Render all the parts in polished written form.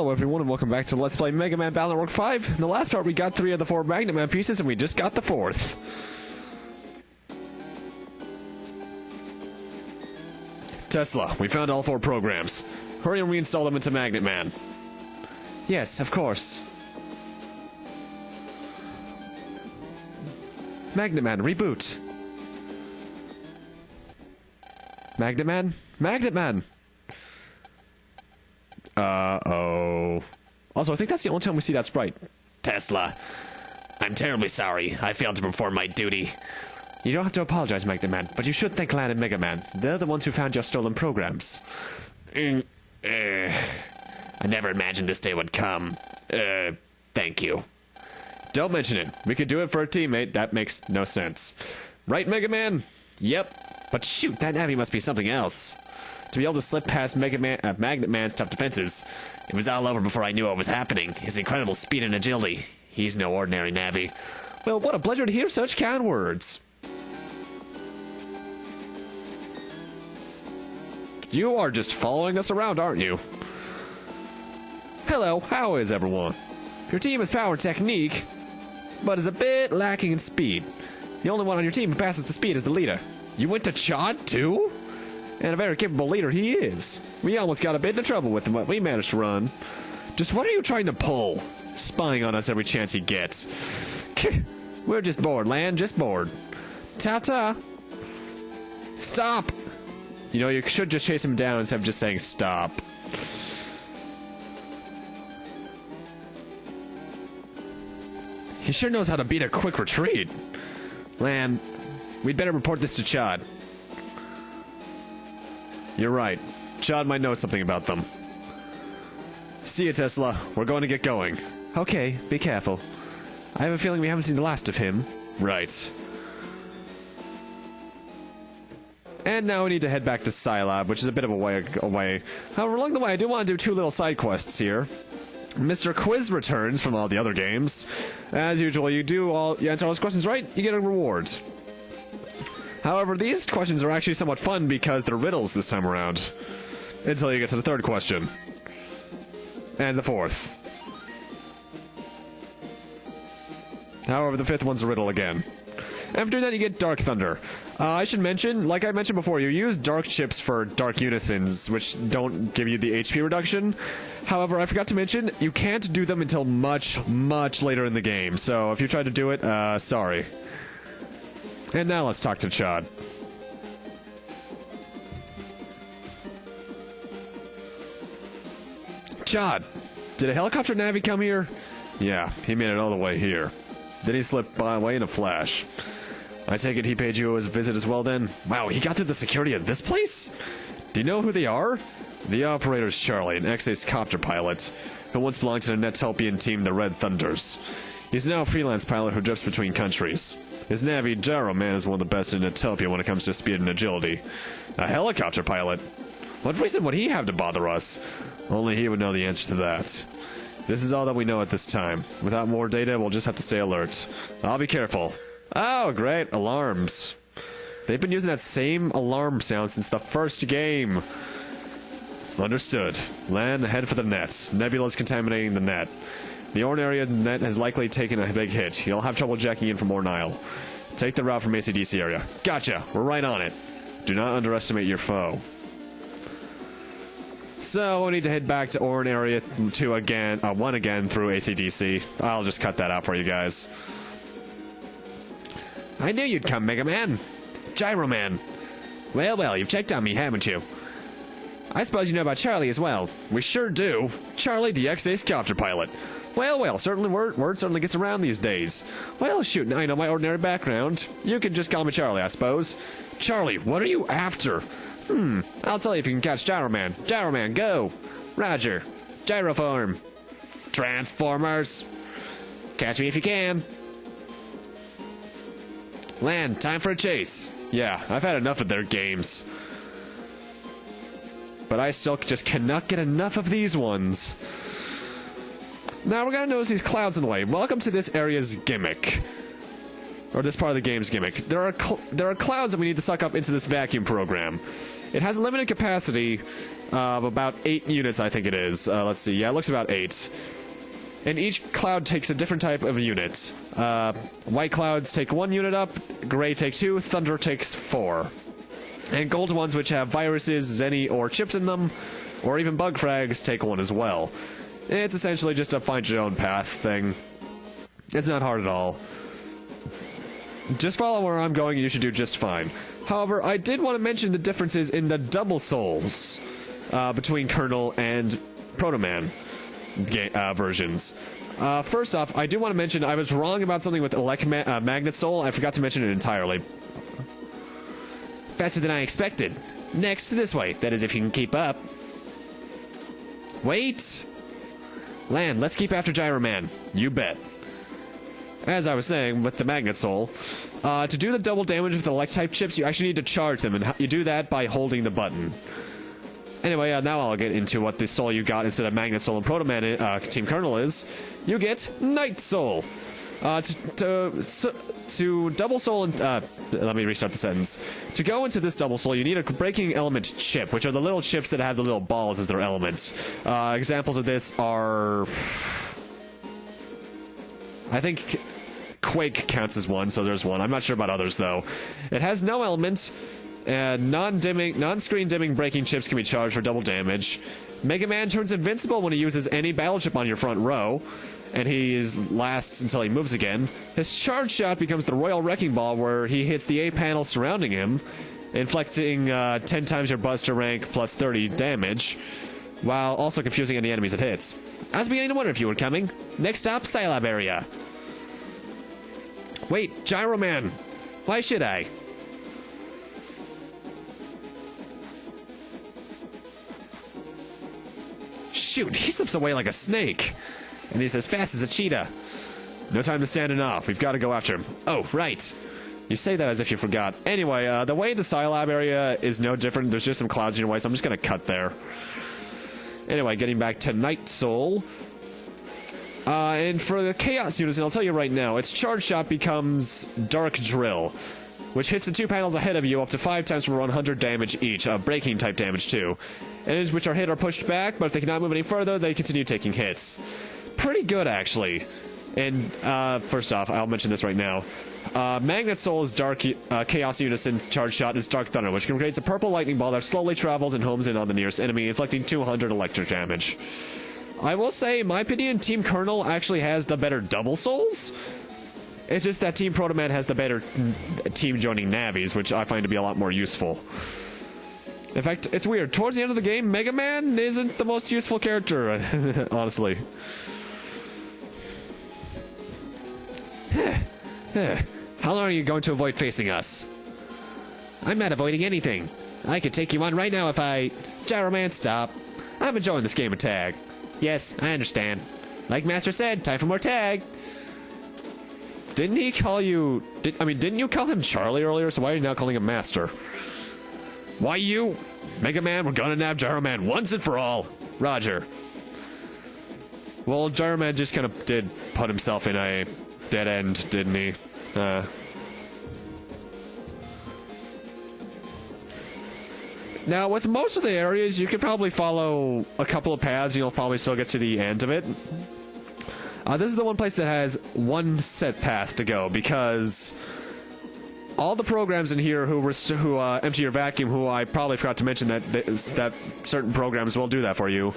Hello everyone and welcome back to Let's Play Megaman Battle Network 5. In the last part we got 3 of the 4 Magnetman pieces and we just got the 4th. Tesla, we found all 4 programs. Hurry and reinstall them into Magnetman. Yes, of course. Magnetman, reboot. Magnetman? Magnetman! Uh-oh. Also, I think that's the only time we see that sprite. Tesla, I'm terribly sorry. I failed to perform my duty. You don't have to apologize, Magnetman, but you should thank Lan and Megaman. They're the ones who found your stolen programs. I never imagined this day would come. Thank you. Don't mention it. We could do it for a teammate. That makes no sense. Right, Megaman? Yep. But shoot, that Navi must be something else. To be able to slip past Magnetman's tough defenses. It was all over before I knew what was happening. His incredible speed and agility. He's no ordinary Navi. Well, what a pleasure to hear such kind words. You are just following us around, aren't you? Hello, how is everyone? Your team has power and technique, but is a bit lacking in speed. The only one on your team who passes the speed is the leader. You went to Chad, too? And a very capable leader he is. We almost got a bit into trouble with him, but we managed to run. Just what are you trying to pull? Spying on us every chance he gets. We're just bored, Lan, just bored. Ta-ta. Stop! You know, you should just chase him down instead of just saying stop. He sure knows how to beat a quick retreat. Lan, we'd better report this to Chad. You're right. Chad might know something about them. See you, Tesla. We're going to get going. Okay, be careful. I have a feeling we haven't seen the last of him. Right. And now we need to head back to Scilab, which is a bit of a way away. However, along the way, I do want to do 2 little side quests here. Mr. Quiz returns from all the other games. As usual, you answer all those questions right, you get a reward. However, these questions are actually somewhat fun because they're riddles this time around. Until you get to the 3rd question. And the 4th. However, the 5th one's a riddle again. After doing that, you get Dark Thunder. I should mention, like I mentioned before, you use Dark Chips for Dark Unisons, which don't give you the HP reduction. However, I forgot to mention, you can't do them until much, much later in the game. So if you try to do it, sorry. And now let's talk to Chad. Chad, did a helicopter Navi come here? Yeah, he made it all the way here. Then he slipped away in a flash. I take it he paid you a visit as well then? Wow, he got through the security of this place? Do you know who they are? The operator's Charlie, an ex-ace copter pilot, who once belonged to the Netopian team, the Red Thunders. He's now a freelance pilot who drifts between countries. His Navi, Gyroman, is one of the best in Netopia when it comes to speed and agility. A helicopter pilot? What reason would he have to bother us? Only he would know the answer to that. This is all that we know at this time. Without more data, we'll just have to stay alert. I'll be careful. Oh, great. Alarms. They've been using that same alarm sound since the first game. Understood. Lan, head for the net. Nebula's contaminating the net. The Orn area net has likely taken a big hit. You'll have trouble jacking in from Orn Isle. Take the route from ACDC area. Gotcha. We're right on it. Do not underestimate your foe. So, we need to head back to Orn area 1 again through ACDC. I'll just cut that out for you guys. I knew you'd come, Megaman. Gyroman. Well, you've checked on me, haven't you? I suppose you know about Charlie as well. We sure do. Charlie, the ex-ace copter pilot. Well, certainly word certainly gets around these days. Well, shoot, now you know my ordinary background. You can just call me Charlie, I suppose. Charlie, what are you after? I'll tell you if you can catch Gyroman. Gyroman, go! Roger. Gyroform. Transformers. Catch me if you can. Lan, time for a chase. Yeah, I've had enough of their games. But I still just cannot get enough of these ones. Now we're gonna notice these clouds in the way. Welcome to this area's gimmick. Or this part of the game's gimmick. There are clouds that we need to suck up into this vacuum program. It has a limited capacity, about 8 units, I think it is. Let's see. Yeah, it looks about 8. And each cloud takes a different type of unit. White clouds take 1 unit up, gray take 2, thunder takes 4. And gold ones, which have viruses, zenny, or chips in them, or even bug frags, take 1 as well. It's essentially just a find your own path thing. It's not hard at all. Just follow where I'm going and you should do just fine. However, I did want to mention the differences in the DoubleSouls between Kernel and Proto-Man versions. First off, I do want to mention I was wrong about something with Magnetsoul. I forgot to mention it entirely. Faster than I expected. Next, this way. That is if you can keep up. Wait! Land, let's keep after Gyroman. You bet. As I was saying, with the Magnetsoul, to do the double damage with Elect-type chips, you actually need to charge them, and you do that by holding the button. Anyway, now I'll get into what the soul you got instead of Magnetsoul and Proto-Man Team Kernel is. You get Night Soul. To double soul and let me restart the sentence. To go into this double soul, you need a breaking element chip, which are the little chips that have the little balls as their element. Examples of this are, I think Quake counts as one, so there's one. I'm not sure about others though. It has no element. And non-screen dimming breaking chips can be charged for double damage. Megaman turns invincible when he uses any battle chip on your front row, and he lasts until he moves again. His charge shot becomes the Royal Wrecking Ball, where he hits the A panel surrounding him, inflicting 10 times your Buster rank plus 30 damage, while also confusing any enemies it hits. I was beginning to wonder if you were coming. Next up, Scilab area. Wait, Gyroman. Why should I? Shoot, he slips away like a snake. And he's as fast as a cheetah. No time to stand off. We've got to go after him. Oh, right. You say that as if you forgot. Anyway, the way into Scilab area is no different. There's just some clouds in your way, so I'm just going to cut there. Anyway, getting back to Night Soul. And for the Chaos units, and I'll tell you right now, its charge shot becomes Dark Drill, which hits the 2 panels ahead of you up to 5 times for 100 damage each, breaking type damage too. Enemies which are hit are pushed back, but if they cannot move any further, they continue taking hits. Pretty good, actually. And first off, I'll mention this right now. Magnetsoul's Dark Chaos Unison charge shot is Dark Thunder, which creates a purple lightning ball that slowly travels and homes in on the nearest enemy, inflicting 200 electric damage. I will say, in my opinion, Team Kernel actually has the better DoubleSouls. It's just that Team Proto-Man has the better team joining Navis, which I find to be a lot more useful. In fact, it's weird. Towards the end of the game, Megaman isn't the most useful character, honestly. How long are you going to avoid facing us? I'm not avoiding anything. I could take you on right now if I... Gyroman, stop. I'm enjoying this game of tag. Yes, I understand. Like Master said, time for more tag. Didn't he call you... didn't you call him Charlie earlier? So why are you now calling him Master? Why you? Mega Man, we're gonna nab Gyroman once and for all. Roger. Well, Gyroman just kind of did put himself in a dead end, didn't he? Now, with most of the areas, you could probably follow a couple of paths and you'll probably still get to the end of it. This is the one place that has one set path to go, because all the programs in here who empty your vacuum, who I probably forgot to mention that certain programs will do that for you,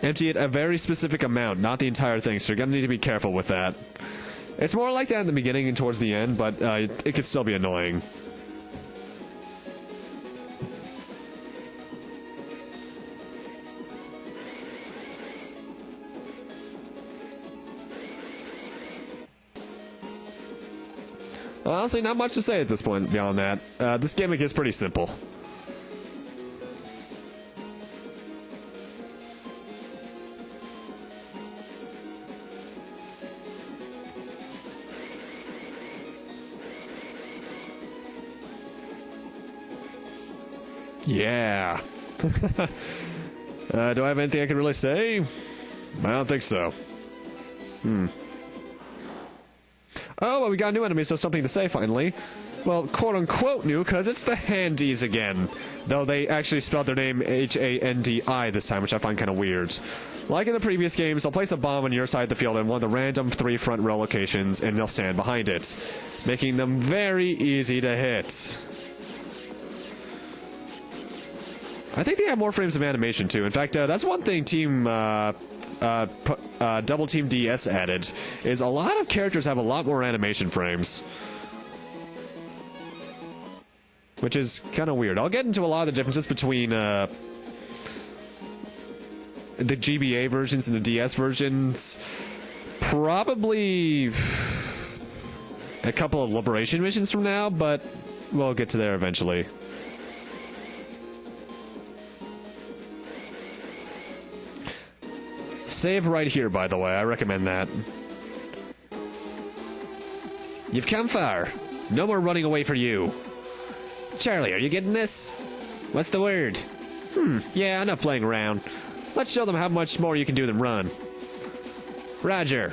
empty it a very specific amount, not the entire thing, so you're going to need to be careful with that. It's more like that in the beginning and towards the end, but it could still be annoying. Honestly, not much to say at this point beyond that. This gimmick is pretty simple. Yeah. Do I have anything I can really say? I don't think so. Oh, well, we got a new enemy, so something to say finally. Well, quote-unquote new, because it's the Handies again. Though they actually spelled their name H-A-N-D-I this time, which I find kind of weird. Like in the previous games, they'll place a bomb on your side of the field in one of the random 3 front row locations, and they'll stand behind it, making them very easy to hit. I think they have more frames of animation, too. In fact, that's one thing Double Team DS added, is a lot of characters have a lot more animation frames. Which is kind of weird. I'll get into a lot of the differences between the GBA versions and the DS versions. Probably a couple of Liberation missions from now, but we'll get to there eventually. Save right here, by the way. I recommend that. You've come far. No more running away for you. Charlie, are you getting this? What's the word? Yeah, enough playing around. Let's show them how much more you can do than run. Roger.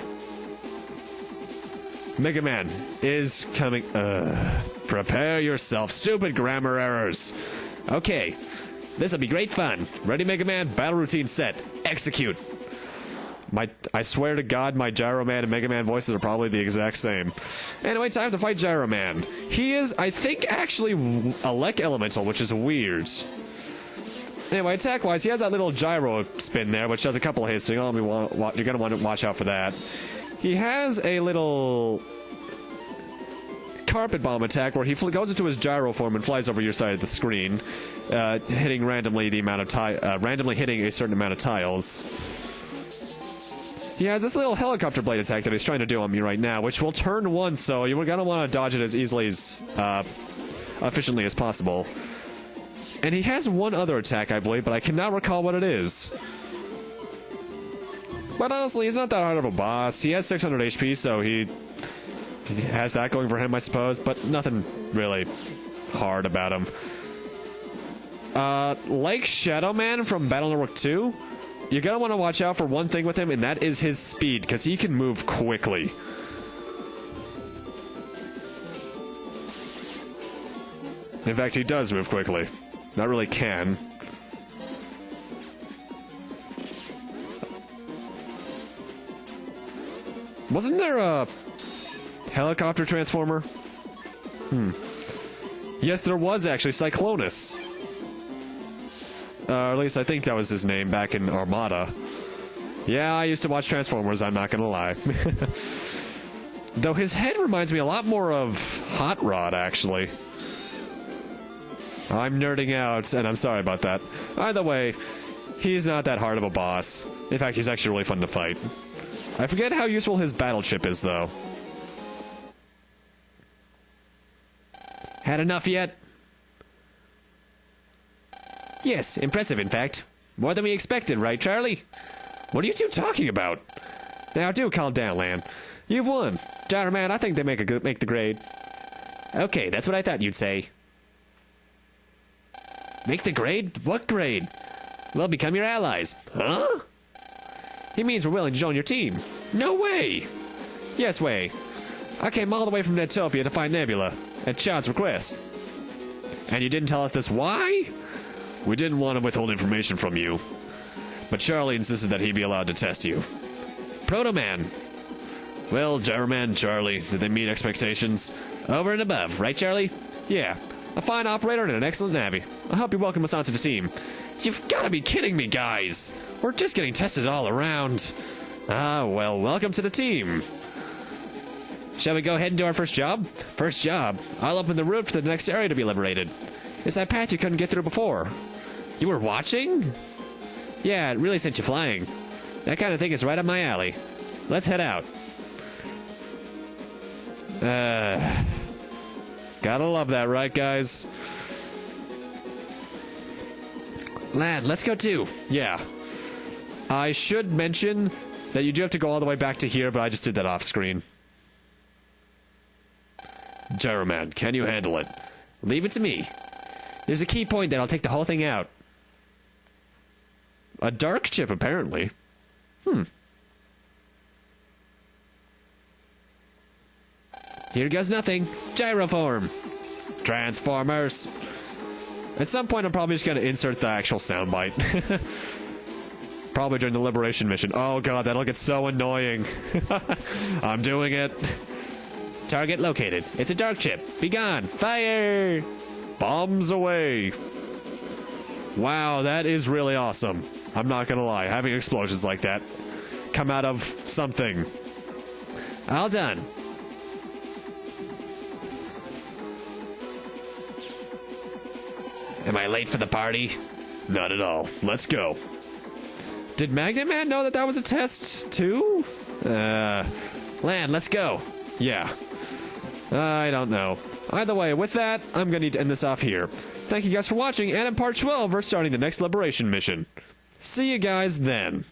Megaman is coming. Prepare yourself, stupid grammar errors. Okay, this'll be great fun. Ready, Megaman? Battle routine set. Execute. I swear to God, my Gyroman and Megaman voices are probably the exact same. Anyway, time to fight Gyroman. He is, I think, actually a Lek Elemental, which is weird. Anyway, attack-wise, he has that little gyro spin there, which does a couple hits, so you're going to want to watch out for that. He has a little carpet bomb attack where he goes into his gyro form and flies over your side of the screen, hitting randomly randomly hitting a certain amount of tiles. He has this little helicopter blade attack that he's trying to do on me right now, which will turn once, so you're going to want to dodge it as easily as efficiently as possible. And he has one other attack, I believe, but I cannot recall what it is. But honestly, he's not that hard of a boss. He has 600 HP, so he has that going for him, I suppose, but nothing really hard about him. Like Shadow Man from Battle Network 2, you're going to want to watch out for one thing with him, and that is his speed, because he can move quickly. In fact, he does move quickly. Not really can. Wasn't there a helicopter transformer? Yes, there was actually. Cyclonus. Or at least I think that was his name back in Armada. Yeah, I used to watch Transformers, I'm not gonna lie. Though his head reminds me a lot more of Hot Rod, actually. I'm nerding out, and I'm sorry about that. Either way, he's not that hard of a boss. In fact, he's actually really fun to fight. I forget how useful his battle chip is, though. Had enough yet? Yes, impressive, in fact. More than we expected, right, Charlie? What are you two talking about? Now, do calm down, Lan. You've won. Gyroman, I think they make the grade. Okay, that's what I thought you'd say. Make the grade? What grade? We'll become your allies. Huh? He means we're willing to join your team. No way! Yes way. I came all the way from Netopia to find Nebula, at Chad's request. And you didn't tell us this why? We didn't want to withhold information from you. But Charlie insisted that he be allowed to test you. Proto-Man. Well, Gyroman, Charlie, did they meet expectations? Over and above, right, Charlie? Yeah. A fine operator and an excellent navvy. I hope you welcome us onto the team. You've got to be kidding me, guys. We're just getting tested all around. Ah, well, welcome to the team. Shall we go ahead and do our first job? First job. I'll open the route for the next area to be liberated. It's that path you couldn't get through before. You were watching? Yeah, it really sent you flying. That kind of thing is right up my alley. Let's head out. Gotta love that, right, guys? Lan, let's go too. Yeah. I should mention that you do have to go all the way back to here, but I just did that off screen. Gyroman, can you handle it? Leave it to me. There's a key point that'll take the whole thing out. A dark chip, apparently. Here goes nothing. Gyroform. Transformers. At some point, I'm probably just going to insert the actual soundbite. Probably during the liberation mission. Oh god, that'll get so annoying. I'm doing it. Target located. It's a dark chip. Be gone. Fire! Bombs away. Wow, that is really awesome. I'm not gonna lie, having explosions like that come out of something. All done. Am I late for the party? Not at all. Let's go. Did Magnetman know that that was a test, too? Land, let's go. Yeah. I don't know. Either way, with that, I'm going to need to end this off here. Thank you guys for watching, and in part 12, we're starting the next liberation mission. See you guys then.